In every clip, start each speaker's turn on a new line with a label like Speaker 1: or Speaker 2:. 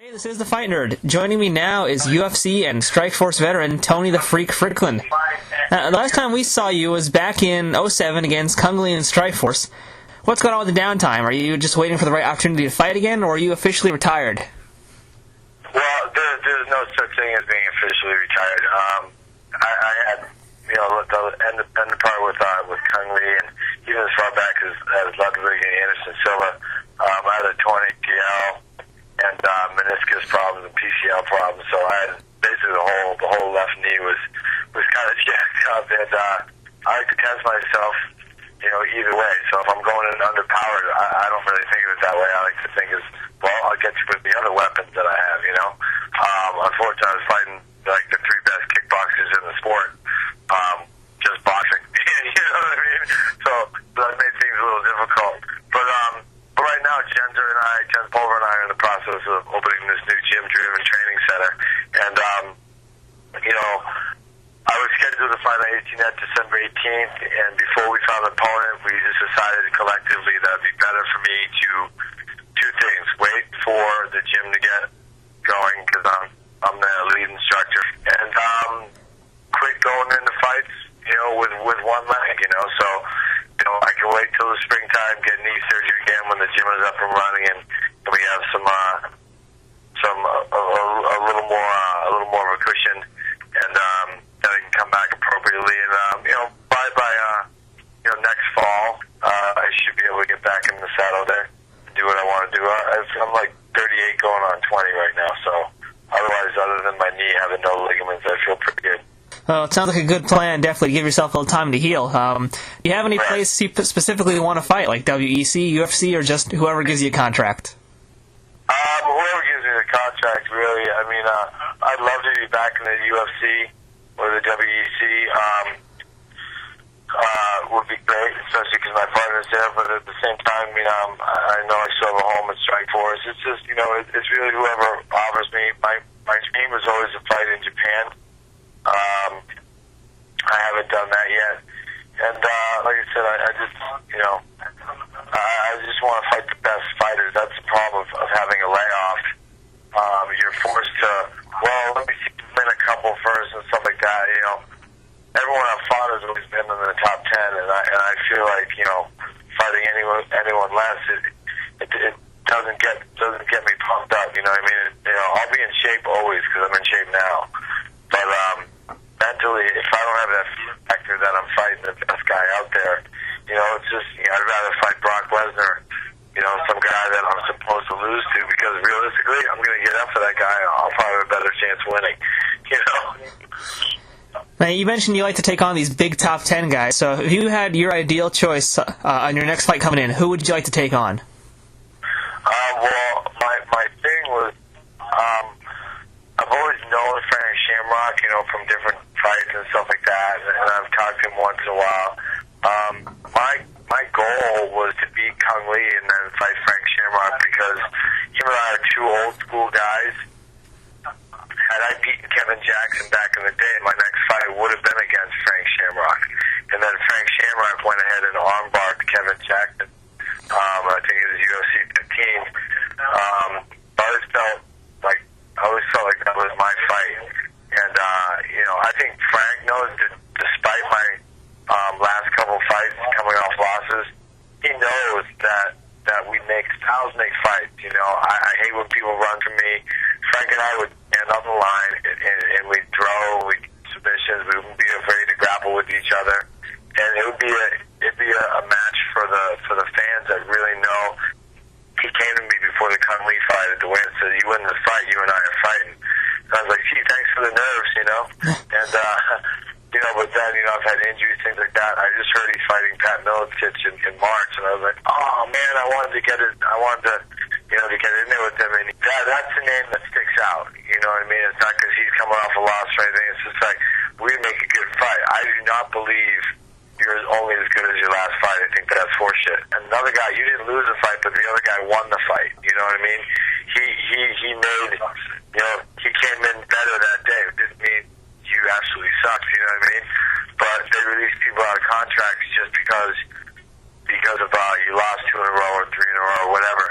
Speaker 1: Hey, this is the Fight Nerd. Joining me now is UFC and Strikeforce veteran Tony the Freak Fryklund. The last time we saw you was back in '07 against Kung Lee and Strikeforce. What's going on with the downtime? Are you just waiting for the right opportunity to fight again, or are you officially retired?
Speaker 2: Well, there's no such thing as being officially retired. I had, the end part with Kung Lee, and even as far back as Ludwig and Anderson Silva, I had a torn ACL and meniscus problems and PCL problems. So I had basically the whole left knee was kind of jacked up, and I like to test myself, either way. So if I'm going in underpowered, I don't really think of it that way. I like to think I'll get you with the other weapons that I have. Unfortunately, I was fighting like the three best kickboxers in the sport, just boxing. You know what I mean? So that made things a little difficult. But right now, Jens Pulver and I are in the process of opening this new gym-driven training center. And, I was scheduled to fight on 18th, December 18th, and before we found an opponent, we just decided collectively that it would be better for me to two things: wait for the gym to get going, because I'm the lead instructor, and quit going into fights, with one leg, So, I can wait till the springtime, get knee surgery again when the gym is up and running, and we have a little more of a cushion, and then I can come back appropriately, and by next fall, I should be able to get back in the saddle there and do what I want to do. I'm like 38 going on 20 right now, so otherwise, other than my knee having no ligaments, I feel pretty good.
Speaker 1: Well, it sounds like a good plan. Definitely give yourself a little time to heal. Do you have any place you specifically want to fight, like WEC, UFC, or just whoever gives you a contract?
Speaker 2: Whoever gives me the contract, really. I mean, I'd love to be back in the UFC or the WEC. Would be great, especially because my partner's there. But at the same time, I know I still have a home at Strikeforce. It's just, it's really whoever offers me. My dream was always to fight in Japan. I haven't done that yet, and like I said, I just want to fight the best fighters. That's the problem of having a layoff. You're forced to, let me win a couple first and stuff like that. Everyone I've fought has always been in the top 10, and I feel like fighting anyone less, it doesn't get me pumped up. You know what I mean? I'll be in shape always because I'm in shape now, but mentally, if I don't have that factor that I'm fighting the best guy out there, it's just, I'd rather fight Brock Lesnar, some guy that I'm supposed to lose to, because realistically, I'm going to get up for that guy, I'll probably have a better chance winning,
Speaker 1: Now, you mentioned you like to take on these big top 10 guys, so if you had your ideal choice on your next fight coming in, who would you like to take on?
Speaker 2: My thing was, I've always known Frank Shamrock, from different fights and stuff like that, and I've talked to him once in a while. My goal was to beat Kung Lee and then fight Frank Shamrock, because him and I are two old school guys. Had I beaten Kevin Jackson back in the day, my next fight would have been against Frank Shamrock. And then Frank Shamrock went ahead and armbarred Kevin Jackson. I think it was UFC 15. I always felt like that was my fight. And, I think Frank knows that despite my last couple fights coming off losses, he knows that we styles make fights. I hate when people run from me. Frank and I would stand on the line and we'd throw, submissions. We wouldn't be afraid to grapple with each other. And it'd be a match for the fans that really know. He came to me before the Kung Lee fight at the weigh and said, "You win this fight, you and I are fighting." And I was like, "Gee, thanks for the nerves, And but then I've had injuries, things like that. I just heard he's fighting Pat Miletich in March, and I was like, "Oh man, I wanted to get to get in there with him." And that's the name that sticks out. You know what I mean? It's not because he's coming off a loss or anything. It's just like, we make a good fight. I do not believe you're only as good as your last fight. I think that's horseshit. And another guy, you didn't lose the fight, but the other guy won the fight. You know what I mean? He made, he came in better that day. It didn't mean you absolutely sucked, you know what I mean? But they release people out of contracts just because of you lost 2 in a row or 3 in a row or whatever.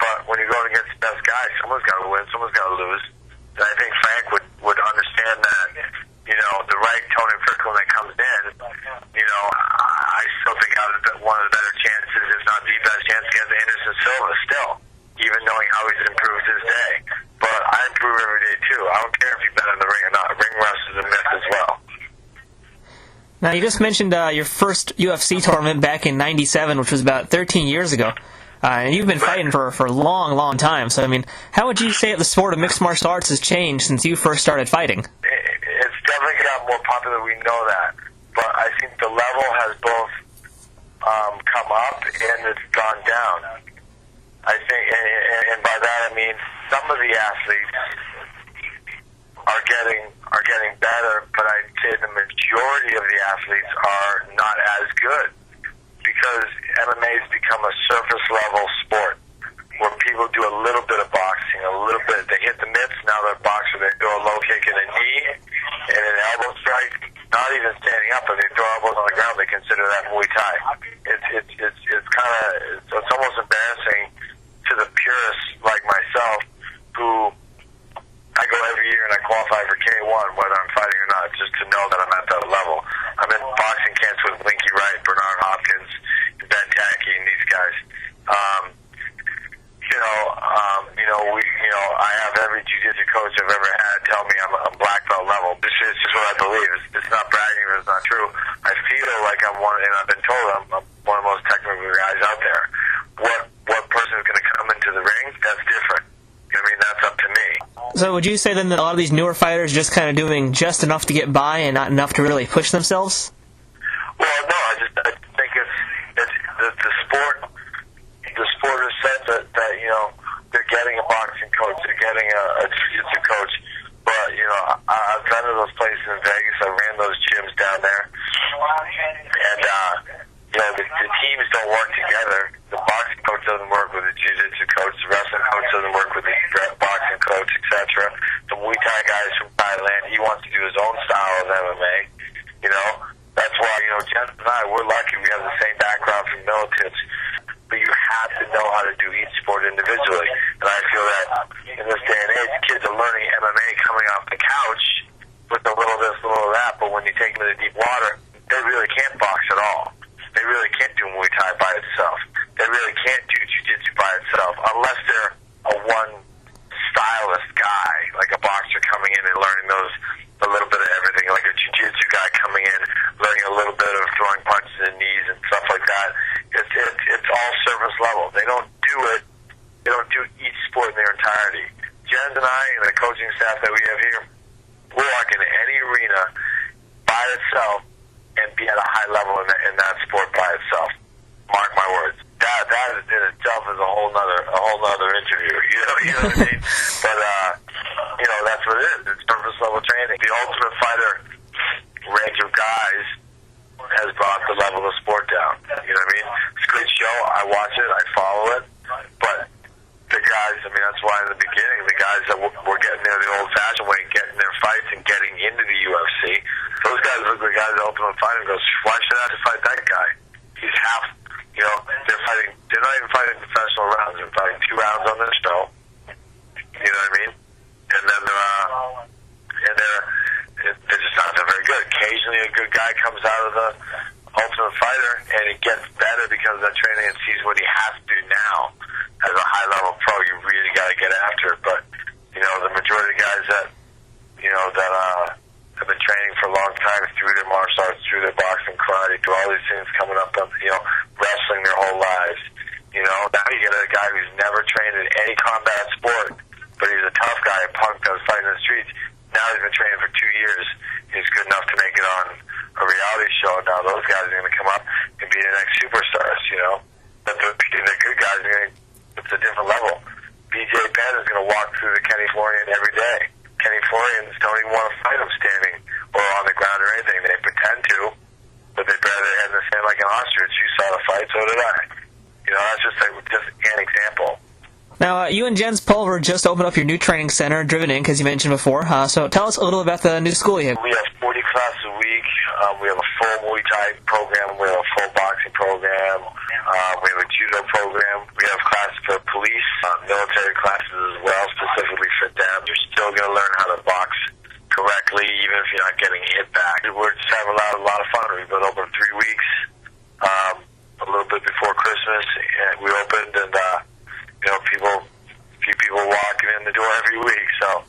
Speaker 2: But when you're going against the best guy, guy. Someone's got to win. Someone's got to lose. And I think Frank would understand that, the right Tony Fryklund that comes in, I still think I have one of the better chances, if not the best chance, against Anderson Silva still, even knowing how he's improved his day. But I improve every day, too. I don't care if you've been in the ring or not. Ring rust is a myth as well.
Speaker 1: Now, you just mentioned your first UFC tournament back in '97, which was about 13 years ago. And you've been fighting for a long, long time. So, how would you say that the sport of mixed martial arts has changed since you first started fighting?
Speaker 2: It's definitely got more popular, we know that. But I think the level has both come up and it's gone down. I think, and by that I mean some of the athletes are getting better, but I'd say the majority of the athletes are not as good because MMA has become a surface level sport where people do a little bit of boxing, a little bit. They hit the mitts, now they're boxers. They throw a low kick and a knee and an elbow strike. Not even standing up, but they throw elbows on the ground. They consider that Muay Thai. It's almost embarrassing to the purists like myself who I go every year and I qualify for K1 whether I'm fighting or not, just to know that I'm at that level. I'm in boxing camps with Linky Wright, Bernard Hopkins, Ben Tacky, and these guys. I have every jiu-jitsu coach I've ever had tell me I'm black belt level. It's just what I believe. It's not bragging or it's not true. I feel like I'm one, and I've been told I'm one of the most technical guys out there. What person is going to come into the ring? That's different. That's up to me.
Speaker 1: So would you say then that a lot of these newer fighters are just kind of doing just enough to get by and not enough to really push themselves?
Speaker 2: Well, no, I think it's the sport. The sport is set that they're getting a boxing coach, they're getting a jiu-jitsu coach. But I've been to those places in Vegas. I ran those gyms down there, and the teams don't work together. The boxing coach doesn't work with the jiu-jitsu coach. The wrestling coach doesn't work with the boxing coach, etc. The Muay Thai guy is from Thailand. He wants to do his own style of MMA. That's why Jens and I, we're lucky. We have the same background from militants. But you have to know how to do each sport individually. And I feel that in this day and age, kids are learning MMA coming off the couch with a little this, a little that, but when you take them to the deep water, they really can't box at all. They really can't do Muay Thai by itself. They really can't do Jiu-Jitsu by itself, unless they're a one-stylist guy, like a boxer coming in and learning a little bit of everything, like a Jiu-Jitsu guy coming in, learning a little bit of throwing punches and knees and stuff like that. It's all surface level. They don't do it. They don't do each sport in their entirety. Jens and I and the coaching staff that we have here, we'll walk into any arena by itself and be at a high level in that sport by itself. Mark my words. That in itself is a whole nother interview. You know what I mean? But that's what it is. It's surface level training. The Ultimate Fighter range of guys has brought the level of the sport down. You know what I mean? It's a great show. I watch it. I follow it. But the guys, that's why in the beginning, the guys that were getting there the old-fashioned way, getting their fights and getting into the UFC, those guys look like the guys at Ultimate Fighter and goes, why should I have to fight that guy? He's half, they're not even fighting professional rounds. They're fighting 2 rounds on this show. You know what I mean? And then they're just not that very good. Occasionally a good guy comes out of the Ultimate Fighter and he gets better because of that training and sees what he has to do now. As a high-level pro, you really got to get after it. But, the majority of guys that have been training for a long time through their martial arts, through their boxing, karate, through all these things coming up, wrestling their whole lives. Now you get a guy who's never trained in any combat sport, but he's a tough guy, a punk that was fighting in the streets. Now he's been training for 2 years. He's good enough to make it on a reality show. Now those guys are going to come up and be the next superstars, But the good guys are going to, it's a different level. BJ Penn is going to walk through the Kenny Florian every day. Kenny Florians don't even want to fight him standing or on the ground or anything. They pretend to, but they bury their head in the sand like an ostrich. You saw the fight, so did I. That's just an example.
Speaker 1: Now, you and Jens Pulver just opened up your new training center, Driven Inc., as you mentioned before. So tell us a little about the new school you have.
Speaker 2: We have 40 classes a week. We have a full Muay Thai program. We have a full boxing program. We have a judo program. We have classes for police, military classes as well, specifically for them. You're still going to learn how to box correctly, even if you're not getting hit back. We're just having a lot of fun. We've been open 3 weeks, a little bit before Christmas, and we opened, and a few people walking in the door every week. So,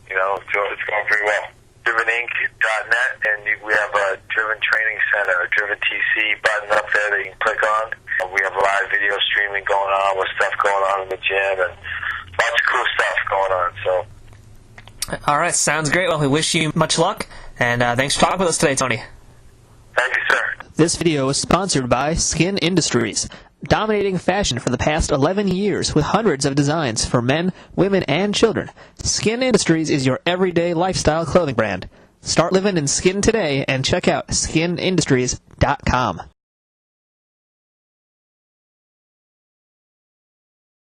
Speaker 2: it's going pretty well. DrivenInc.net, and we have a Driven Training Center, a Driven TC button up there that you can click on. We have live video streaming going on with stuff going on in the gym, and lots of cool stuff going on. So.
Speaker 1: All right, sounds great. Well, we wish you much luck, and thanks for talking with us today, Tony.
Speaker 2: Thank you, sir.
Speaker 1: This video is sponsored by Skin Industries, dominating fashion for the past 11 years with hundreds of designs for men, women, and children. Skin Industries is your everyday lifestyle clothing brand. Start living in skin today and check out skinindustries.com.